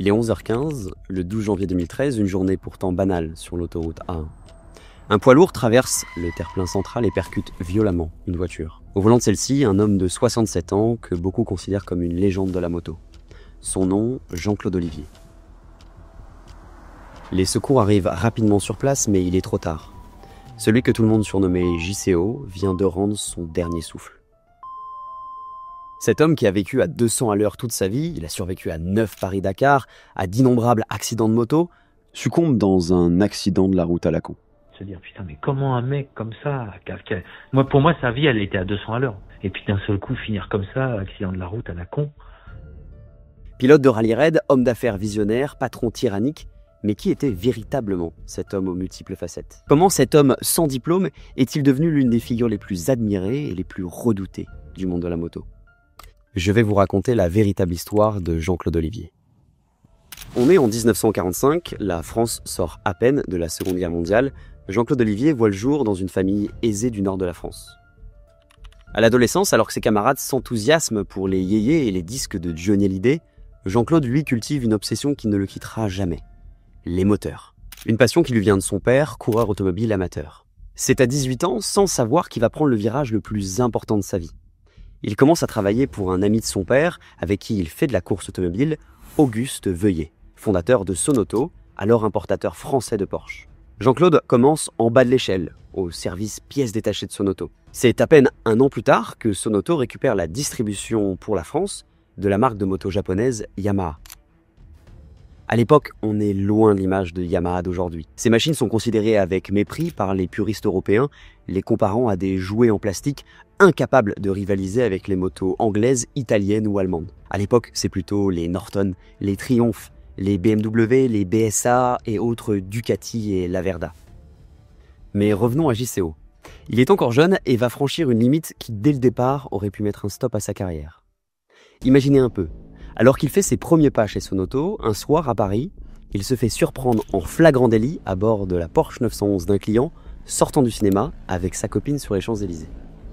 Il est 11h15, le 12 janvier 2013, une journée pourtant banale sur l'autoroute A1. Un poids lourd traverse le terre-plein central et percute violemment une voiture. Au volant de celle-ci, un homme de 67 ans que beaucoup considèrent comme une légende de la moto. Son nom, Jean-Claude Olivier. Les secours arrivent rapidement sur place, mais il est trop tard. Celui que tout le monde surnommait JCO vient de rendre son dernier souffle. Cet homme qui a vécu à 200 à l'heure toute sa vie, il a survécu à 9 Paris-Dakar, à d'innombrables accidents de moto, succombe dans un accident de la route à la con. Se dire, putain, mais comment un mec comme ça, pour moi, sa vie, elle était à 200 à l'heure. Et puis d'un seul coup, finir comme ça, accident de la route à la con. Pilote de rallye raid, homme d'affaires visionnaire, patron tyrannique, mais qui était véritablement cet homme aux multiples facettes? Comment cet homme sans diplôme est-il devenu l'une des figures les plus admirées et les plus redoutées du monde de la moto? Je vais vous raconter la véritable histoire de Jean-Claude Olivier. On est en 1945, la France sort à peine de la Seconde Guerre mondiale. Jean-Claude Olivier voit le jour dans une famille aisée du nord de la France. À l'adolescence, alors que ses camarades s'enthousiasment pour les yéyés et les disques de Johnny Hallyday, Jean-Claude, lui, cultive une obsession qui ne le quittera jamais. Les moteurs. Une passion qui lui vient de son père, coureur automobile amateur. C'est à 18 ans, sans savoir qu'il va prendre le virage le plus important de sa vie. Il commence à travailler pour un ami de son père, avec qui il fait de la course automobile, Auguste Veuillet, fondateur de Sonoto, alors importateur français de Porsche. Jean-Claude commence en bas de l'échelle, au service pièces détachées de Sonoto. C'est à peine un an plus tard que Sonoto récupère la distribution pour la France de la marque de moto japonaise Yamaha. À l'époque, on est loin de l'image de Yamaha d'aujourd'hui. Ces machines sont considérées avec mépris par les puristes européens, les comparant à des jouets en plastique incapables de rivaliser avec les motos anglaises, italiennes ou allemandes. À l'époque, c'est plutôt les Norton, les Triumph, les BMW, les BSA et autres Ducati et Laverda. Mais revenons à JCO. Il est encore jeune et va franchir une limite qui, dès le départ, aurait pu mettre un stop à sa carrière. Imaginez un peu. Alors qu'il fait ses premiers pas chez Sonoto, un soir à Paris, il se fait surprendre en flagrant délit à bord de la Porsche 911 d'un client sortant du cinéma avec sa copine sur les Champs-Élysées.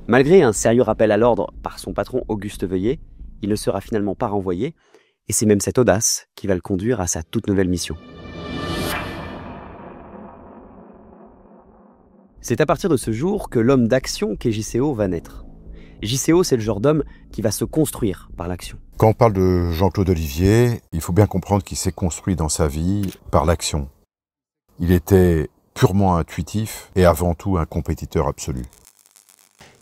Malgré un sérieux rappel à l'ordre par son patron Auguste Veuillet, il ne sera finalement pas renvoyé, et c'est même cette audace qui va le conduire à sa toute nouvelle mission. C'est à partir de ce jour que l'homme d'action qu'est JCO va naître. JCO, c'est le genre d'homme qui va se construire par l'action. Quand on parle de Jean-Claude Olivier, il faut bien comprendre qu'il s'est construit dans sa vie par l'action. Il était purement intuitif et avant tout un compétiteur absolu.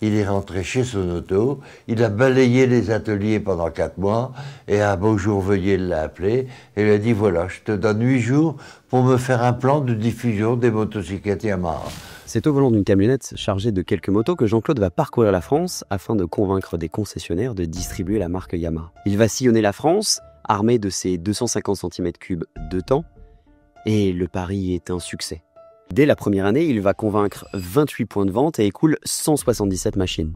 Il est rentré chez Sonoto, il a balayé les ateliers pendant 4 mois et un beau jour Veuillet l'a appelé et lui a dit voilà, je te donne 8 jours pour me faire un plan de diffusion des motocyclettes Yamaha. C'est au volant d'une camionnette chargée de quelques motos que Jean-Claude va parcourir la France afin de convaincre des concessionnaires de distribuer la marque Yamaha. Il va sillonner la France, armé de ses 250 cm3 de temps, et le pari est un succès. Dès la première année, il va convaincre 28 points de vente et écoule 177 machines.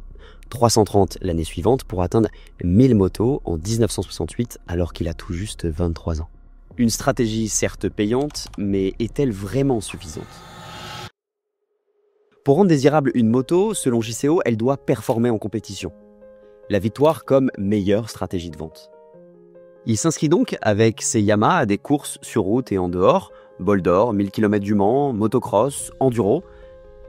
330 l'année suivante pour atteindre 1000 motos en 1968 alors qu'il a tout juste 23 ans. Une stratégie certes payante, mais est-elle vraiment suffisante ? Pour rendre désirable une moto, selon JCO, elle doit performer en compétition. La victoire comme meilleure stratégie de vente. Il s'inscrit donc avec ses Yamaha à des courses sur route et en dehors, Bol d'Or, 1000 km du Mans, motocross, enduro,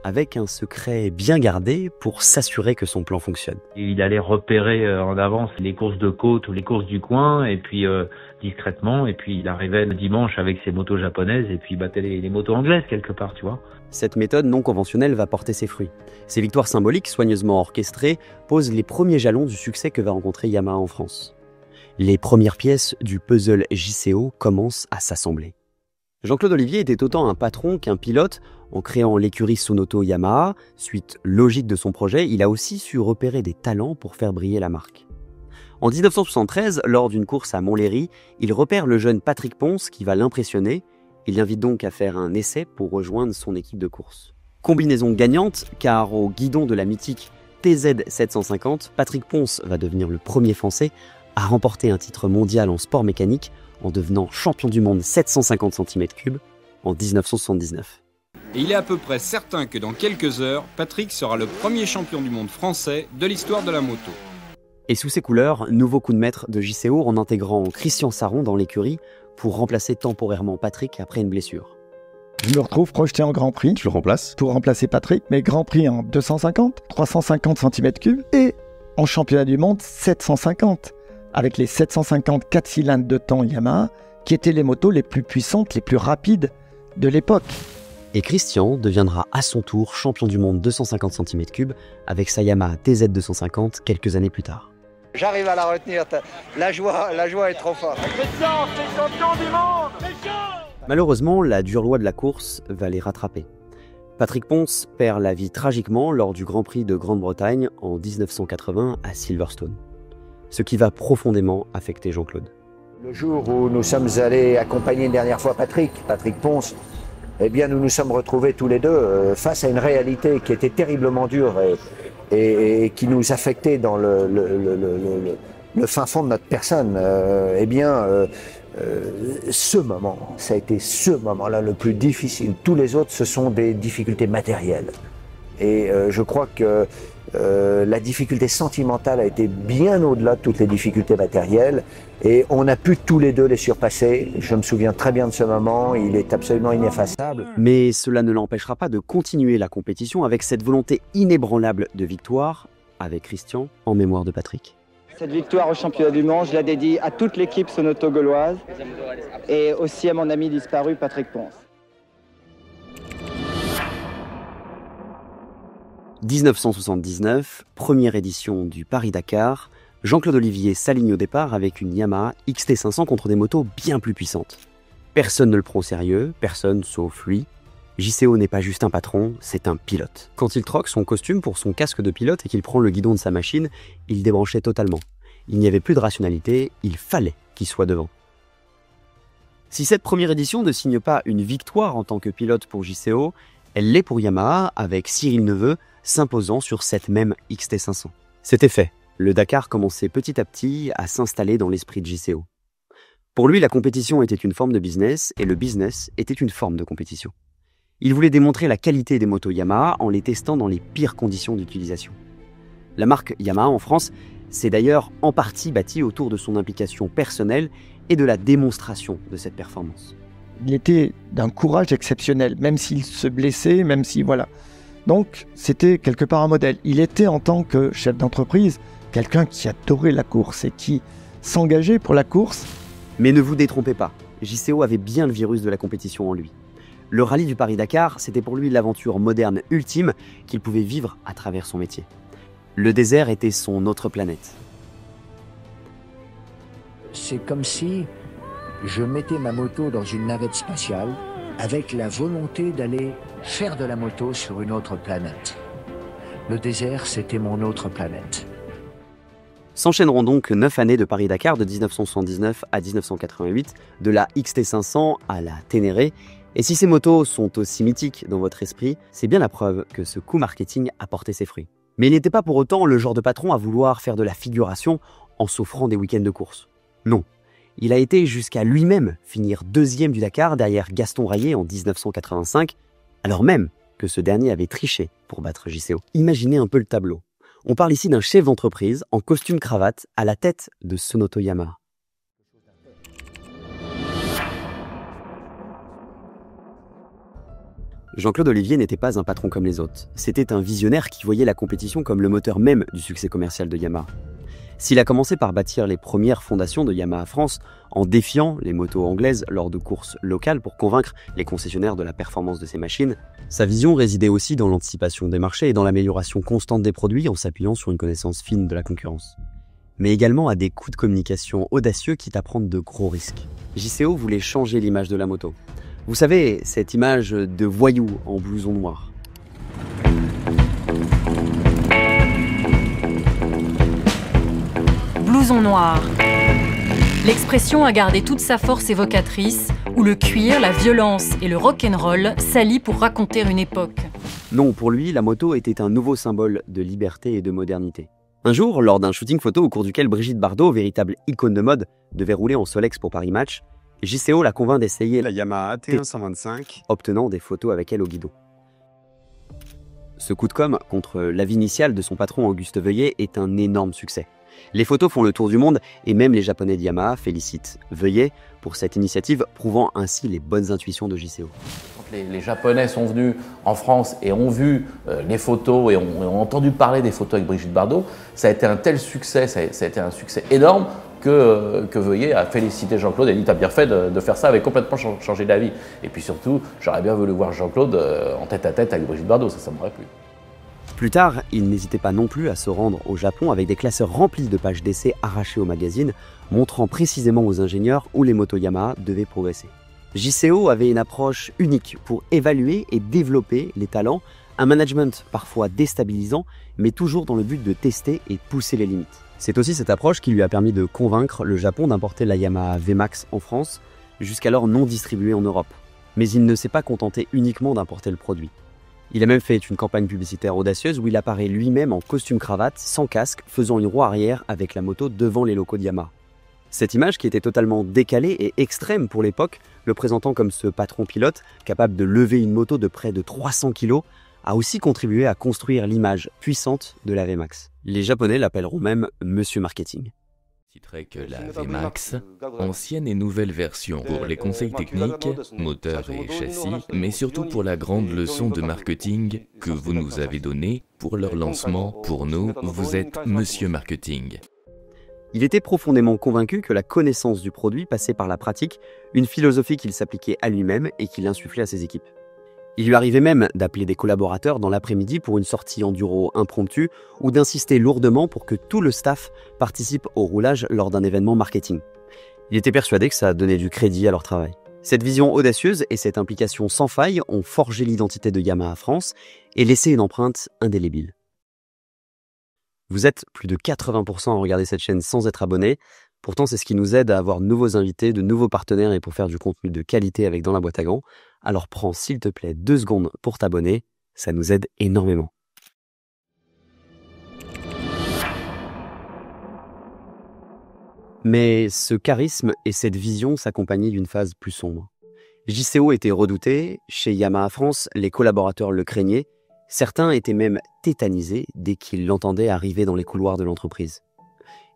avec un secret bien gardé pour s'assurer que son plan fonctionne. Il allait repérer en avance les courses de côte ou les courses du coin, et puis discrètement, et puis il arrivait le dimanche avec ses motos japonaises, et puis il battait les motos anglaises quelque part, tu vois. Cette méthode non conventionnelle va porter ses fruits. Ces victoires symboliques, soigneusement orchestrées, posent les premiers jalons du succès que va rencontrer Yamaha en France. Les premières pièces du puzzle JCO commencent à s'assembler. Jean-Claude Olivier était autant un patron qu'un pilote. En créant l'écurie Sonoto Yamaha, suite logique de son projet, il a aussi su repérer des talents pour faire briller la marque. En 1973, lors d'une course à Montlhéry, il repère le jeune Patrick Ponce qui va l'impressionner. Il l'invite donc à faire un essai pour rejoindre son équipe de course. Combinaison gagnante, car au guidon de la mythique TZ750, Patrick Ponce va devenir le premier Français à remporter un titre mondial en sport mécanique en devenant champion du monde 750 cm3 en 1979. Et il est à peu près certain que dans quelques heures, Patrick sera le premier champion du monde français de l'histoire de la moto. Et sous ses couleurs, nouveau coup de maître de JCO en intégrant Christian Saron dans l'écurie pour remplacer temporairement Patrick après une blessure. Je me retrouve projeté en Grand Prix Tu le remplaces? pour remplacer Patrick, mais Grand Prix en 250, 350 cm3 et en championnat du monde 750, avec les 750 4 cylindres de temps Yamaha, qui étaient les motos les plus puissantes, les plus rapides de l'époque. Et Christian deviendra à son tour champion du monde 250 cm3 avec sa Yamaha TZ250 quelques années plus tard. J'arrive à la retenir, la joie est trop forte. Christian, c'est champion du monde! Malheureusement, la dure loi de la course va les rattraper. Patrick Ponce perd la vie tragiquement lors du Grand Prix de Grande-Bretagne en 1980 à Silverstone, ce qui va profondément affecter Jean-Claude. Le jour où nous sommes allés accompagner une dernière fois Patrick Ponce, eh bien nous nous sommes retrouvés tous les deux face à une réalité qui était terriblement dure et qui nous affectait dans le fin fond de notre personne. Ce moment, ça a été ce moment-là le plus difficile. Tous les autres, ce sont des difficultés matérielles. Et je crois que la difficulté sentimentale a été bien au-delà de toutes les difficultés matérielles. Et on a pu tous les deux les surpasser. Je me souviens très bien de ce moment, il est absolument ineffaçable. Mais cela ne l'empêchera pas de continuer la compétition avec cette volonté inébranlable de victoire avec Christian en mémoire de Patrick. Cette victoire au championnat du monde, je la dédie à toute l'équipe sonoto-gauloise et aussi à mon ami disparu Patrick Ponce. 1979, première édition du Paris-Dakar, Jean-Claude Olivier s'aligne au départ avec une Yamaha XT500 contre des motos bien plus puissantes. Personne ne le prend au sérieux, personne sauf lui. JCO n'est pas juste un patron, c'est un pilote. Quand il troque son costume pour son casque de pilote et qu'il prend le guidon de sa machine, il débranchait totalement. Il n'y avait plus de rationalité, il fallait qu'il soit devant. Si cette première édition ne signe pas une victoire en tant que pilote pour JCO, elle l'est pour Yamaha avec Cyril Neveu s'imposant sur cette même XT500. C'était fait. Le Dakar commençait petit à petit à s'installer dans l'esprit de JCO. Pour lui, la compétition était une forme de business et le business était une forme de compétition. Il voulait démontrer la qualité des motos Yamaha en les testant dans les pires conditions d'utilisation. La marque Yamaha en France s'est d'ailleurs en partie bâtie autour de son implication personnelle et de la démonstration de cette performance. Il était d'un courage exceptionnel, même s'il se blessait, même si voilà. Donc c'était quelque part un modèle. Il était en tant que chef d'entreprise quelqu'un qui adorait la course et qui s'engageait pour la course. Mais ne vous détrompez pas, JCO avait bien le virus de la compétition en lui. Le rallye du Paris-Dakar, c'était pour lui l'aventure moderne ultime qu'il pouvait vivre à travers son métier. Le désert était son autre planète. C'est comme si je mettais ma moto dans une navette spatiale avec la volonté d'aller faire de la moto sur une autre planète. Le désert, c'était mon autre planète. S'enchaîneront donc 9 années de Paris-Dakar de 1979 à 1988, de la XT500 à la Ténéré. Et si ces motos sont aussi mythiques dans votre esprit, c'est bien la preuve que ce coup marketing a porté ses fruits. Mais il n'était pas pour autant le genre de patron à vouloir faire de la figuration en s'offrant des week-ends de course. Non, il a été jusqu'à lui-même finir deuxième du Dakar derrière Gaston Rayet en 1985, alors même que ce dernier avait triché pour battre JCO. Imaginez un peu le tableau. On parle ici d'un chef d'entreprise en costume cravate à la tête de Sonoto Yamaha. Jean-Claude Olivier n'était pas un patron comme les autres. C'était un visionnaire qui voyait la compétition comme le moteur même du succès commercial de Yamaha. S'il a commencé par bâtir les premières fondations de Yamaha France en défiant les motos anglaises lors de courses locales pour convaincre les concessionnaires de la performance de ses machines, sa vision résidait aussi dans l'anticipation des marchés et dans l'amélioration constante des produits en s'appuyant sur une connaissance fine de la concurrence. Mais également à des coups de communication audacieux quitte à prendre de gros risques. JCO voulait changer l'image de la moto. Vous savez, cette image de voyou en blouson noir. Blouson noir. L'expression a gardé toute sa force évocatrice, où le cuir, la violence et le rock'n'roll s'allient pour raconter une époque. Non, pour lui, la moto était un nouveau symbole de liberté et de modernité. Un jour, lors d'un shooting photo au cours duquel Brigitte Bardot, véritable icône de mode, devait rouler en Solex pour Paris Match, JCO la convainc d'essayer la Yamaha T125, obtenant des photos avec elle au guidon. Ce coup de com' contre l'avis initial de son patron Auguste Veuillet est un énorme succès. Les photos font le tour du monde et même les Japonais de Yamaha félicitent Veuillet pour cette initiative, prouvant ainsi les bonnes intuitions de JCO. Quand les Japonais sont venus en France et ont vu les photos et ont entendu parler des photos avec Brigitte Bardot, ça a été un tel succès, ça a été un succès énorme que Veuillet a félicité Jean-Claude et dit « T'as bien fait de faire ça, avait complètement changé d'avis ». Et puis surtout, j'aurais bien voulu voir Jean-Claude en tête-à-tête avec Brigitte Bardot, ça m'aurait plu. Plus tard, il n'hésitait pas non plus à se rendre au Japon avec des classeurs remplis de pages d'essais arrachées au magazine, montrant précisément aux ingénieurs où les motos Yamaha devaient progresser. JCO avait une approche unique pour évaluer et développer les talents, un management parfois déstabilisant, mais toujours dans le but de tester et pousser les limites. C'est aussi cette approche qui lui a permis de convaincre le Japon d'importer la Yamaha VMAX en France, jusqu'alors non distribuée en Europe. Mais il ne s'est pas contenté uniquement d'importer le produit. Il a même fait une campagne publicitaire audacieuse où il apparaît lui-même en costume-cravate, sans casque, faisant une roue arrière avec la moto devant les locaux de Yamaha. Cette image, qui était totalement décalée et extrême pour l'époque, le présentant comme ce patron pilote capable de lever une moto de près de 300 kg, a aussi contribué à construire l'image puissante de la VMAX. Les Japonais l'appelleront même Monsieur Marketing. Citerai que la VMAX, ancienne et nouvelle version pour les conseils techniques, moteurs et châssis, mais surtout pour la grande leçon de marketing que vous nous avez donnée pour leur lancement. Pour nous, vous êtes Monsieur Marketing. Il était profondément convaincu que la connaissance du produit passait par la pratique, une philosophie qu'il s'appliquait à lui-même et qu'il insufflait à ses équipes. Il lui arrivait même d'appeler des collaborateurs dans l'après-midi pour une sortie enduro impromptue ou d'insister lourdement pour que tout le staff participe au roulage lors d'un événement marketing. Il était persuadé que ça donnait du crédit à leur travail. Cette vision audacieuse et cette implication sans faille ont forgé l'identité de Yamaha France et laissé une empreinte indélébile. Vous êtes plus de 80% à regarder cette chaîne sans être abonné. Pourtant, c'est ce qui nous aide à avoir de nouveaux invités, de nouveaux partenaires et pour faire du contenu de qualité avec Dans la boîte à gants. Alors prends s'il te plaît 2 secondes pour t'abonner, ça nous aide énormément. Mais ce charisme et cette vision s'accompagnaient d'une phase plus sombre. JCO était redouté, chez Yamaha France, les collaborateurs le craignaient, certains étaient même tétanisés dès qu'ils l'entendaient arriver dans les couloirs de l'entreprise.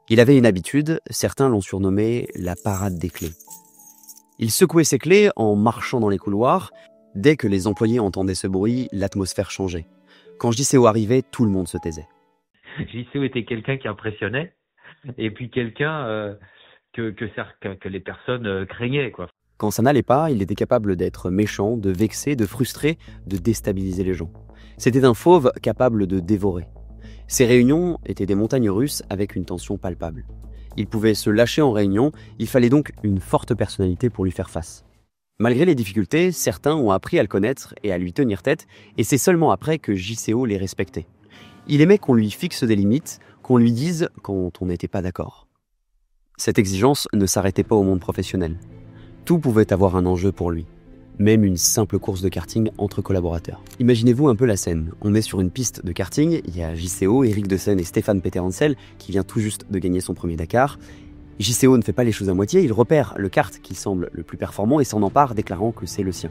Il avait une habitude, certains l'ont surnommé la parade des clés. Il secouait ses clés en marchant dans les couloirs. Dès que les employés entendaient ce bruit, l'atmosphère changeait. Quand JCO arrivait, tout le monde se taisait. JCO était quelqu'un qui impressionnait, et puis quelqu'un que les personnes craignaient, quoi. Quand ça n'allait pas, il était capable d'être méchant, de vexer, de frustrer, de déstabiliser les gens. C'était un fauve capable de dévorer. Ces réunions étaient des montagnes russes avec une tension palpable. Il pouvait se lâcher en réunion, il fallait donc une forte personnalité pour lui faire face. Malgré les difficultés, certains ont appris à le connaître et à lui tenir tête, et c'est seulement après que JCO les respectait. Il aimait qu'on lui fixe des limites, qu'on lui dise quand on n'était pas d'accord. Cette exigence ne s'arrêtait pas au monde professionnel. Tout pouvait avoir un enjeu pour lui. Même une simple course de karting entre collaborateurs. Imaginez-vous un peu la scène. On est sur une piste de karting, il y a JCO, Éric Deseine et Stéphane Peterhansel qui vient tout juste de gagner son premier Dakar. JCO ne fait pas les choses à moitié, il repère le kart qui semble le plus performant et s'en empare, déclarant que c'est le sien.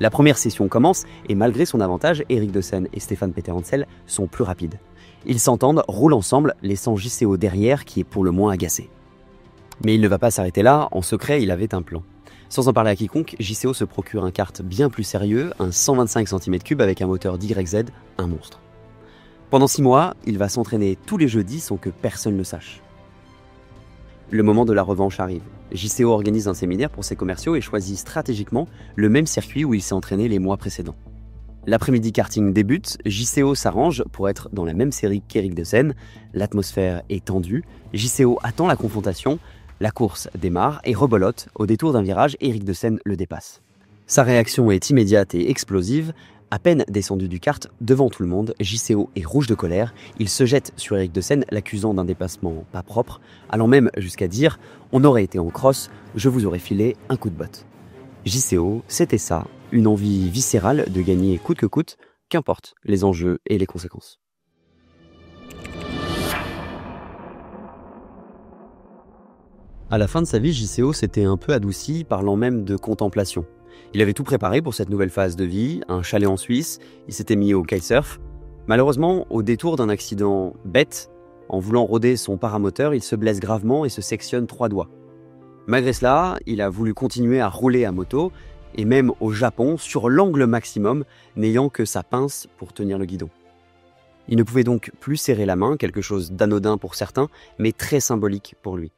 La première session commence et malgré son avantage, Éric Deseine et Stéphane Peterhansel sont plus rapides. Ils s'entendent, roulent ensemble, laissant JCO derrière qui est pour le moins agacé. Mais il ne va pas s'arrêter là, en secret il avait un plan. Sans en parler à quiconque, JCO se procure un kart bien plus sérieux, un 125 cm3 avec un moteur d'YZ, un monstre. Pendant 6 mois, il va s'entraîner tous les jeudis sans que personne ne sache. Le moment de la revanche arrive. JCO organise un séminaire pour ses commerciaux et choisit stratégiquement le même circuit où il s'est entraîné les mois précédents. L'après-midi karting débute, JCO s'arrange pour être dans la même série qu'Éric Deseine. L'atmosphère est tendue, JCO attend la confrontation. La course démarre et rebolote. Au détour d'un virage, Éric Deseine le dépasse. Sa réaction est immédiate et explosive. À peine descendu du kart, devant tout le monde, JCO est rouge de colère. Il se jette sur Éric Deseine, l'accusant d'un dépassement pas propre, allant même jusqu'à dire « On aurait été en cross, je vous aurais filé un coup de botte ». JCO, c'était ça, une envie viscérale de gagner coûte que coûte, qu'importe les enjeux et les conséquences. À la fin de sa vie, JCO s'était un peu adouci, parlant même de contemplation. Il avait tout préparé pour cette nouvelle phase de vie, un chalet en Suisse, il s'était mis au kitesurf. Malheureusement, au détour d'un accident bête, En voulant roder son paramoteur, il se blesse gravement et se sectionne 3 doigts. Malgré cela, il a voulu continuer à rouler à moto, et même au Japon, sur l'angle maximum, n'ayant que sa pince pour tenir le guidon. Il ne pouvait donc plus serrer la main, quelque chose d'anodin pour certains, mais très symbolique pour lui.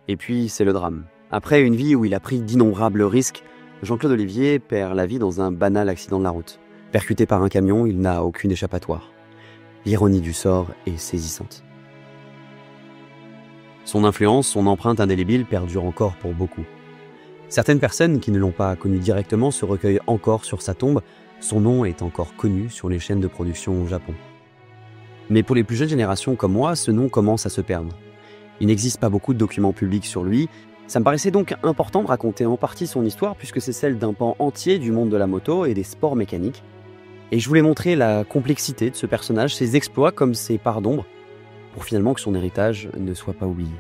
Et puis, c'est le drame. Après une vie où il a pris d'innombrables risques, Jean-Claude Olivier perd la vie dans un banal accident de la route. Percuté par un camion, il n'a aucune échappatoire. L'ironie du sort est saisissante. Son influence, son empreinte indélébile perdure encore pour beaucoup. Certaines personnes qui ne l'ont pas connu directement se recueillent encore sur sa tombe. Son nom est encore connu sur les chaînes de production au Japon. Mais pour les plus jeunes générations comme moi, ce nom commence à se perdre. Il n'existe pas beaucoup de documents publics sur lui. Ça me paraissait donc important de raconter en partie son histoire puisque c'est celle d'un pan entier du monde de la moto et des sports mécaniques. Et je voulais montrer la complexité de ce personnage, ses exploits comme ses parts d'ombre, pour finalement que son héritage ne soit pas oublié.